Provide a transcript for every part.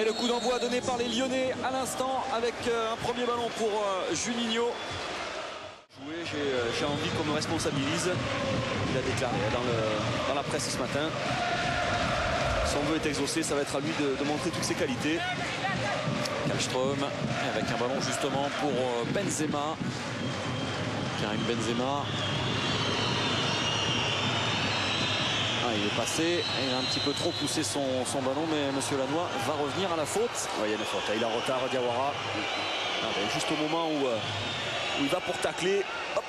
Et le coup d'envoi donné par les Lyonnais à l'instant avec un premier ballon pour Juninho. J'ai envie qu'on me responsabilise. Il a déclaré dans la presse ce matin. Son vœu est exaucé, ça va être à lui de montrer toutes ses qualités. Kallström avec un ballon justement pour Benzema. Karim Benzema. Il est passé, et il a un petit peu trop poussé son ballon, mais Monsieur Lannoy va revenir à la faute. Il y a une faute, il a retard Diawara. Juste au moment où il va pour tacler. Hop.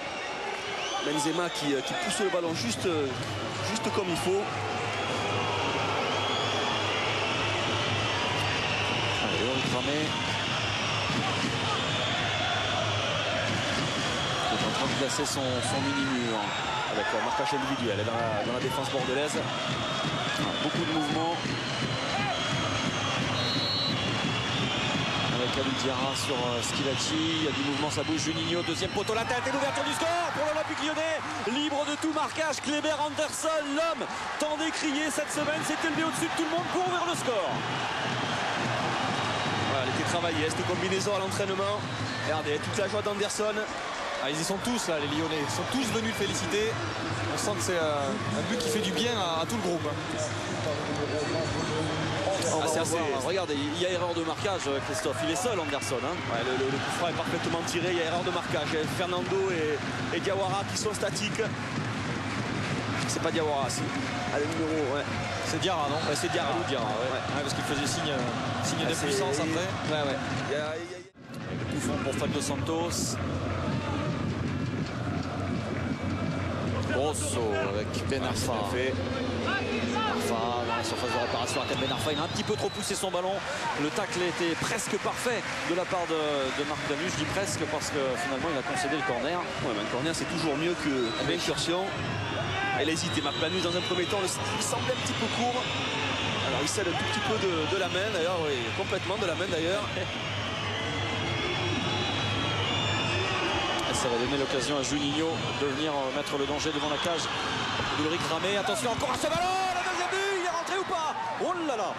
Benzema qui pousse le ballon juste comme il faut. Allez, Ulrich Ramé. Il est en train de placer son mini-mur. Avec un marquage individuel dans la défense bordelaise. Beaucoup de mouvements. Avec Abou Diarra sur Schillaci. Il y a du mouvement, ça bouge. Juninho, deuxième poteau, la tête et l'ouverture du score pour l'Olympique Lyonnais. Libre de tout marquage, Kleber Anderson, l'homme tant décrié cette semaine, s'est élevé au-dessus de tout le monde pour ouvrir le score. Voilà, elle était travaillée, cette combinaison à l'entraînement. Regardez, toute la joie d'Anderson. Ils y sont tous là, les Lyonnais. Ils sont tous venus le féliciter. On sent que c'est un but qui fait du bien à tout le groupe. Regardez, il y a erreur de marquage, Christophe. Il est seul, Anderson. Le coup franc est parfaitement tiré. Il y a erreur de marquage. Fernando et Diawara qui sont statiques. C'est pas Diawara, si. Le numéro, ouais. C'est Diarra, non? C'est Diarra. Parce qu'il faisait signe d'impuissance après. Il y a... Le coup franc pour Fabio Santos. Grosso avec Ben Arfa. Arfa dans la surface de réparation à Ben Arfa. Il a un petit peu trop poussé son ballon. Le tacle était presque parfait de la part de Marc Planus. Je dis presque parce que finalement il a concédé le corner. Ouais, mais le corner c'est toujours mieux que l'incursion. Elle a hésité. Marc Planus dans un premier temps, il semblait un petit peu court. Alors il cède un tout petit peu de la main d'ailleurs, oui, complètement de la main d'ailleurs. Ça va donner l'occasion à Juninho de venir mettre le danger devant la cage. Ulrich Ramé, attention encore à ce ballon. Le deuxième but, il est rentré ou pas? Oh là là.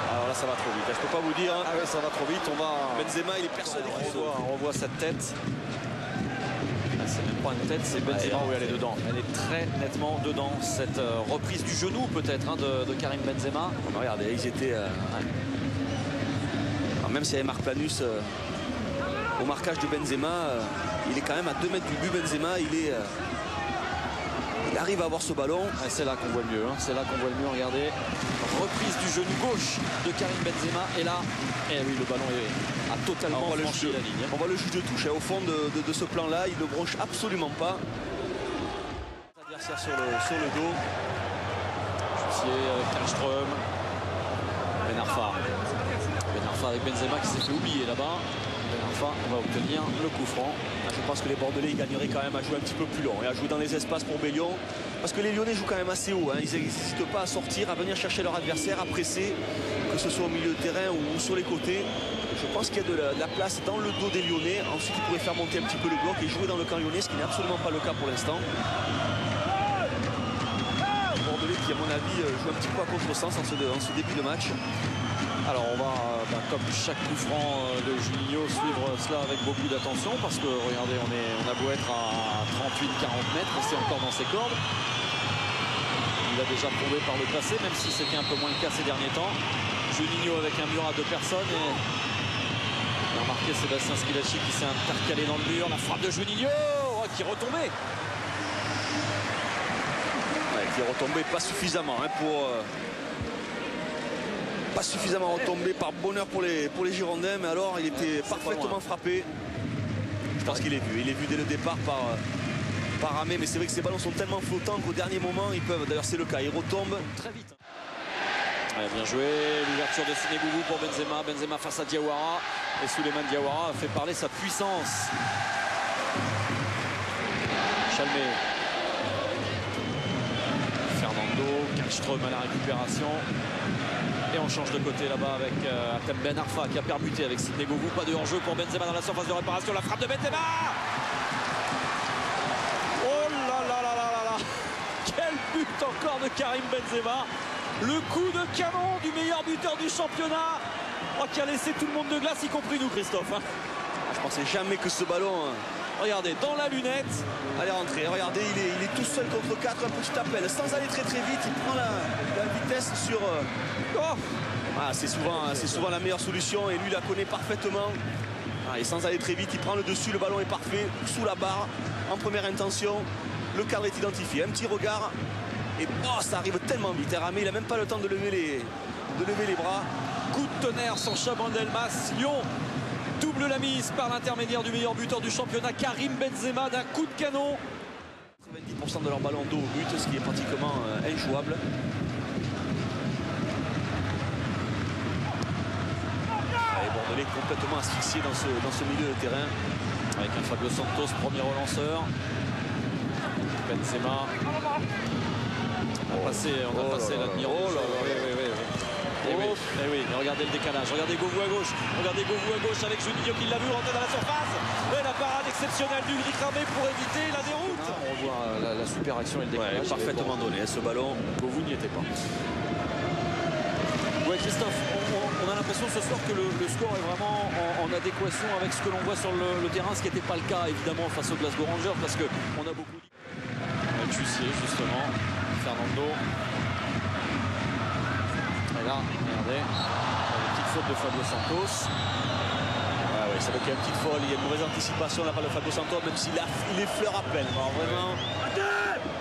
Alors là ça va trop vite, je peux pas vous dire. Ah oui, ça va trop vite. Benzema il est persuadé qu'il saute. On revoit cette tête. C'est même pas une tête, c'est Benzema où elle est dedans. Elle est très nettement dedans. Cette reprise du genou peut-être de Karim Benzema. Regardez, ils étaient... Alors, même s'il y avait Marc Planus au marquage de Benzema, il est quand même à 2 mètres du but. Benzema, il arrive à avoir ce ballon. C'est là qu'on voit le mieux. C'est là qu'on voit le mieux. Regardez. Reprise du genou gauche de Karim Benzema. Et là, oui, le ballon a totalement franchi la ligne. On voit le juge de touche. Au fond de ce plan-là, il ne le bronche absolument pas. L'adversaire sur le dos. Jussier avec Kallström. Ben Arfa. Ben Arfa avec Benzema qui s'est fait oublier là-bas. Ben Arfa va obtenir le coup franc. Je pense que les Bordelais ils gagneraient quand même à jouer un petit peu plus long et à jouer dans les espaces pour Bellion. Parce que les Lyonnais jouent quand même assez haut. Ils n'hésitent pas à sortir, à venir chercher leur adversaire, à presser, que ce soit au milieu de terrain ou sur les côtés. Je pense qu'il y a de la place dans le dos des Lyonnais. Ensuite, ils pourraient faire monter un petit peu le bloc et jouer dans le camp lyonnais, ce qui n'est absolument pas le cas pour l'instant. Les Bordelais qui, à mon avis, jouent un petit peu à contresens en ce début de match. Alors on va, comme chaque coup franc de Juninho, suivre cela avec beaucoup d'attention parce que regardez, on a beau être à 38-40 mètres, c'est encore dans ses cordes. Il a déjà prouvé par le passé, même si c'était un peu moins le cas ces derniers temps. Juninho avec un mur à 2 personnes et on a remarqué Sébastien Schillaci qui s'est intercalé dans le mur. La frappe de Juninho qui est retombée. Qui est retombé pas suffisamment pas suffisamment retombé par bonheur pour les Girondins, mais alors il était parfaitement frappé. Je pense qu'il est vu. Il est vu dès le départ par Ramé, mais c'est vrai que ces ballons sont tellement flottants qu'au dernier moment ils peuvent, d'ailleurs c'est le cas, ils retombent très vite. Bien joué, l'ouverture de Sénégoubou pour Benzema. Benzema face à Diawara et Souleymane Diawara fait parler sa puissance. Chalmé. Fernando, Kallström à la récupération. Et on change de côté là-bas avec Ben Arfa qui a permuté avec Sidney Govou. Pas de hors-jeu pour Benzema dans la surface de réparation. La frappe de Benzema. Oh là là là là là là. Quel but encore de Karim Benzema. Le coup de canon du meilleur buteur du championnat, qui a laissé tout le monde de glace, y compris nous, Christophe. Je pensais jamais que ce ballon, regardez, dans la lunette, allez rentrer. Regardez, il est tout seul contre 4, un petit appel, sans aller très vite. Il prend la vitesse sur. C'est souvent la meilleure solution et lui la connaît parfaitement. Et sans aller très vite, il prend le dessus, le ballon est parfait, sous la barre, en première intention. Le cadre est identifié, un petit regard. Et ça arrive tellement vite. Ramé, il n'a même pas le temps de lever les bras. Coup de tonnerre sur Chaban Delmas. Lyon double la mise par l'intermédiaire du meilleur buteur du championnat, Karim Benzema, d'un coup de canon. 90% de leur ballon dos au but, ce qui est pratiquement injouable. Et Bordelais complètement asphyxié dans ce milieu de terrain. Avec un Fabio Santos, premier relanceur. Benzema. On a passé l'admiro. Oui, regardez le décalage, regardez Govou à gauche, avec Juninho qui l'a vu rentrer dans la surface. Et la parade exceptionnelle du Ulrich Ramé pour éviter la déroute. On voit la super action et le décalage. Parfaitement donné, ce ballon. Govou n'y était pas. Ouais, Christophe, on a l'impression ce soir que le score est vraiment en adéquation avec ce que l'on voit sur le terrain, ce qui n'était pas le cas évidemment face aux Glasgow Rangers, parce qu'on a beaucoup dit. Tussier justement, Fernando. Et là, regardez, une petite faute de Fabio Santos. Ça veut qu'il y a une petite folle, il y a une mauvaise anticipation de la part de Fabio Santos, même s'il effleure à peine. Alors vraiment.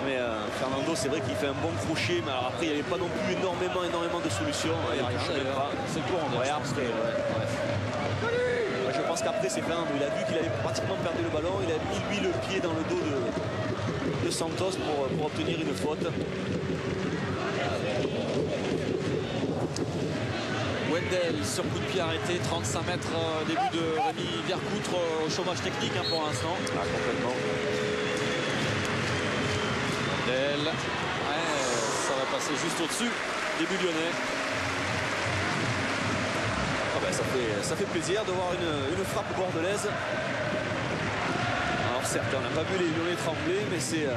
Mais Fernando, c'est vrai qu'il fait un bon crochet, mais alors après il n'y avait pas non plus énormément de solutions. C'est le courant. Je pense qu'après c'est Fernando, il a vu qu'il avait pratiquement perdu le ballon, il a mis lui le pied dans le dos de Santos pour obtenir une faute. Wendel sur coup de pied arrêté, 35 mètres, début de Rémi Vercoutre au chômage technique pour l'instant. Complètement. Wendel, ça va passer juste au-dessus, début lyonnais. Ça fait plaisir de voir une frappe bordelaise. Alors certes, on n'a pas vu les Lyonnais trembler, mais c'est...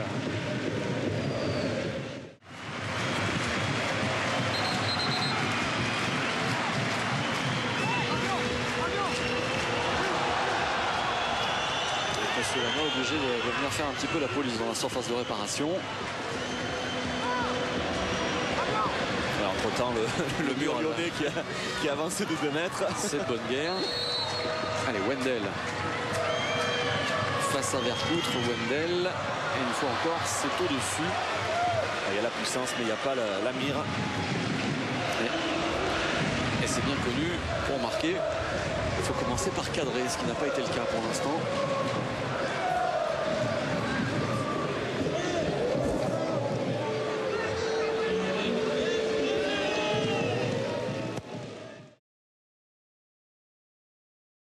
Monsieur Lana obligé de venir faire un petit peu la police dans la surface de réparation. Entre-temps, le mur lyonnais qui a avancé de 2 mètres. C'est de bonne guerre. Allez, Wendel. Face à Vercoutre, Wendel. Et une fois encore, c'est au-dessus. Il y a la puissance, mais il n'y a pas la mire. Et c'est bien connu, pour marquer, il faut commencer par cadrer, ce qui n'a pas été le cas pour l'instant.